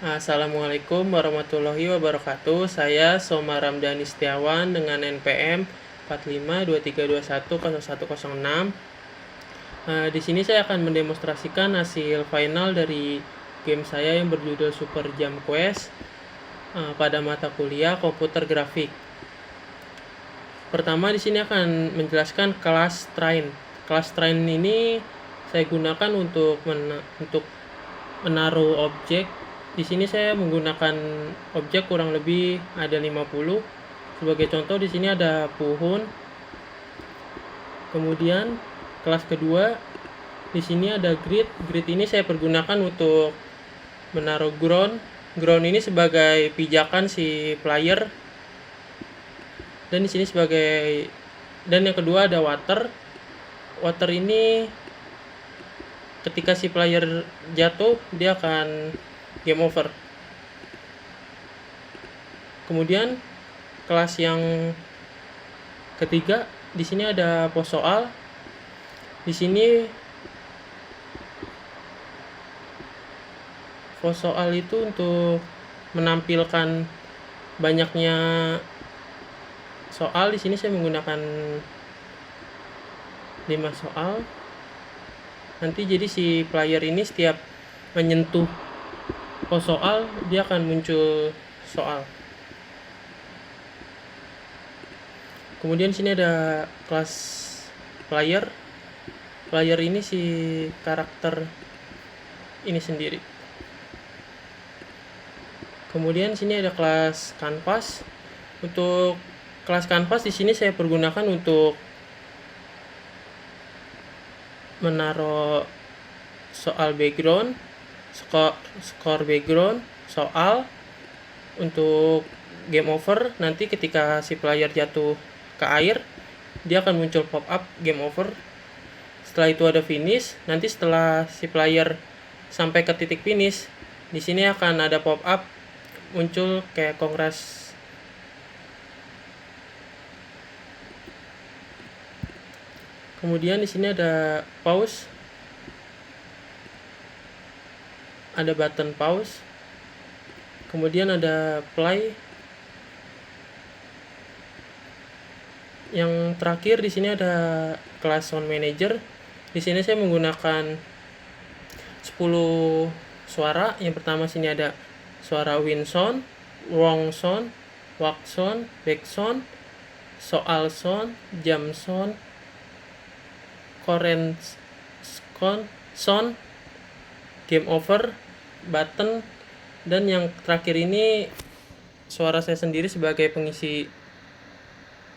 Assalamualaikum warahmatullahi wabarakatuh. Saya Soma Ramdhani Setiawan dengan NPM 4523210106. Di sini saya akan mendemonstrasikan hasil final dari game saya yang berjudul Super Jam Quest pada mata kuliah komputer grafik. Pertama di sini akan menjelaskan kelas train. Kelas train ini saya gunakan untuk menaruh objek. Di sini saya menggunakan objek kurang lebih ada 50. Sebagai contoh di sini ada pohon. Kemudian kelas kedua di sini ada grid. Grid ini saya pergunakan untuk menaruh ground. Ground ini sebagai pijakan si player. Dan di sini dan yang kedua ada water. Water ini ketika si player jatuh dia akan game over. Kemudian kelas yang ketiga di sini ada pos soal. Di sini pos soal itu untuk menampilkan banyaknya soal. Di sini saya menggunakan 5 soal. Nanti jadi si player ini setiap menyentuh pos soal dia akan muncul soal. Kemudian sini ada kelas player. Player ini si karakter ini sendiri. Kemudian sini ada kelas canvas. Untuk kelas canvas di sini saya pergunakan untuk menaruh soal background, skor background, soal untuk game over. Nanti ketika si player jatuh ke air dia akan muncul pop up game over. Setelah itu ada finish. Nanti setelah si player sampai ke titik finish, di sini akan ada pop up muncul kayak congrats. Kemudian di sini ada pause. Ada button pause. Kemudian ada play. Yang terakhir di sini ada kelas sound manager. Di sini saya menggunakan 10 suara. Yang pertama sini ada suara wind sound, wrong sound, walk sound, back sound, soal sound, jam sound, current sound, game over, button, dan yang terakhir ini suara saya sendiri sebagai pengisi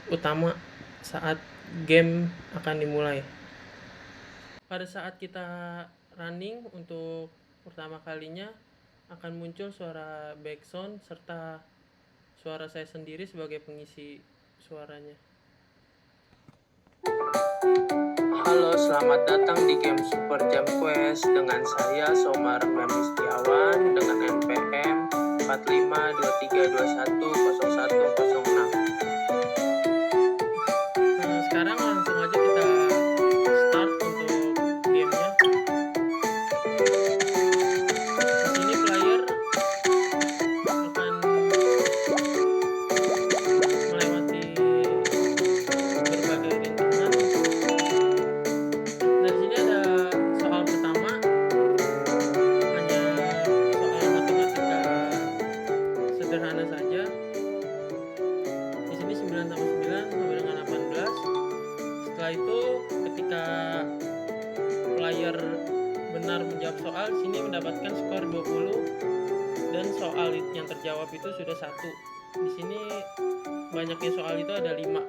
utama saat game akan dimulai. Pada saat kita running untuk pertama kalinya akan muncul suara background serta suara saya sendiri sebagai pengisi suaranya. Halo, selamat datang di game Super Jam Quest dengan saya Soma Ramdhani Setiawan dengan NPM 4523210106. Sekarang langsung aja kita start untuk gamenya. Di sini player akan melewati berbagai rintangan. Dari sini ada soal pertama, hanya soal matematika sederhana saja. Di sini 9 tambah 9 sama dengan 18. Setelah itu ketika player benar menjawab soal, sini mendapatkan skor 20 dan soal yang terjawab itu sudah 1. Di sini banyaknya soal itu ada 5.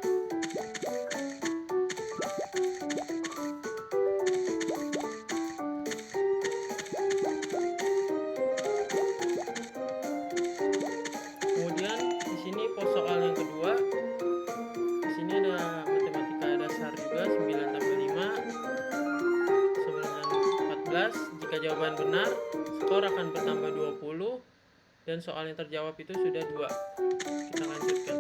Kemudian di sini pos soal yang kedua. Di sini ada matematika dasar juga, 9 tambah 5 sama dengan 14. Jika jawaban benar, skor akan bertambah 20 dan soal yang terjawab itu sudah 2. Kita lanjutkan.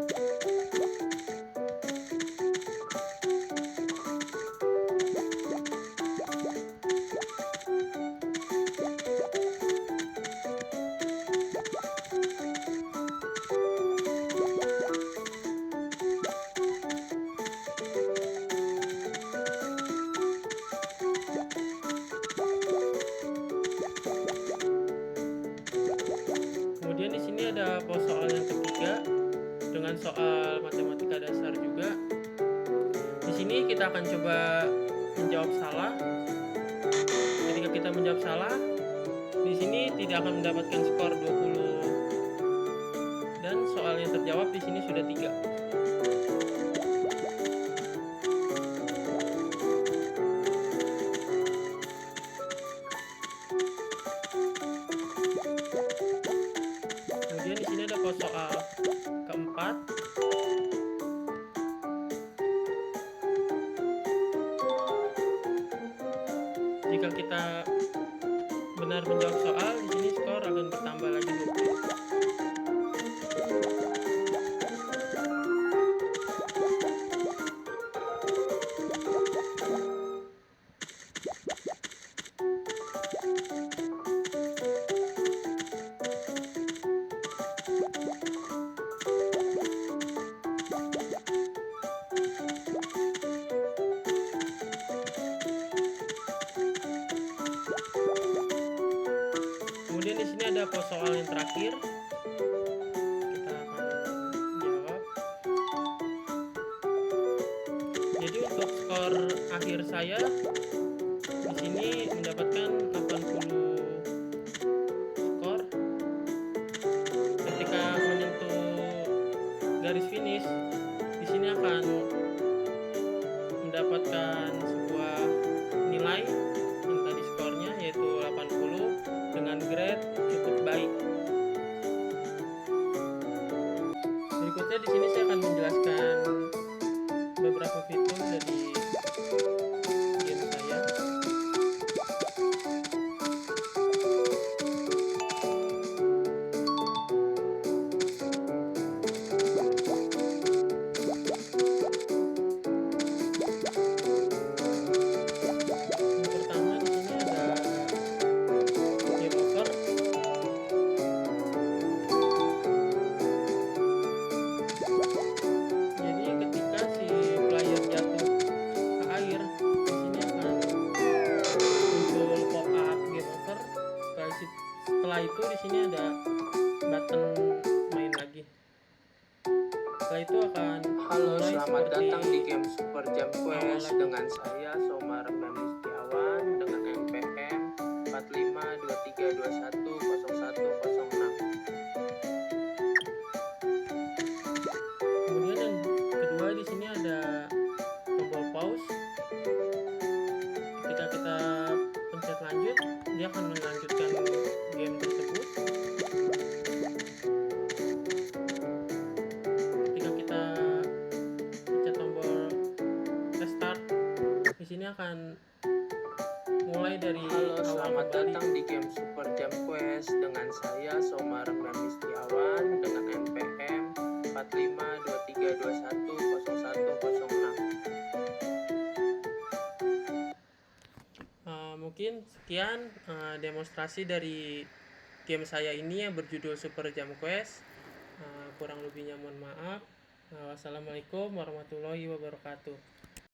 ada pos soal yang ketiga dengan soal matematika dasar juga. Di sini kita akan coba menjawab salah. Ketika kita menjawab salah, di sini tidak akan mendapatkan skor 20 dan soal yang terjawab di sini sudah 3. Kemudian di sini ada pos soal keempat. Jika kita benar menjawab soal, di sini skor akan bertambah lagi 20. Kemudian di sini ada pos soal yang terakhir. Kita akan jawab. Jadi untuk skor akhir saya di sini mendapatkan 80 skor. Ketika menyentuh garis finish, di sini akan mendapatkan sebuah nilai yang tadi skornya yaitu 80 dengan grade cukup baik. Berikutnya di sini saya akan menjelaskan beberapa fitur dari game saya. Yang pertama di sini ada game over. Jadi ketika si player jatuh ke air, di sini akan muncul pop up game over. Setelah itu di sini ada button main lagi. Setelah itu akan Halo, mulai selamat seperti datang di game Super Jam Quest awal. dengan saya Somar Memi Setiawan dengan NPM 4523210106. Kemudian yang kedua di sini ada tombol pause. Ketika kita pencet lanjut, dia akan melanjutkan game tersebut. Ketika kita pencet tombol restart, di sini akan mulai dari Halo, awal selamat kembali. datang di game Super Jam Quest dengan saya Somar Memi Setiawan dengan NPM 4523210106. Mungkin sekian demonstrasi dari game saya ini yang berjudul Super Jam Quest. Kurang lebihnya mohon maaf. Wassalamualaikum warahmatullahi wabarakatuh.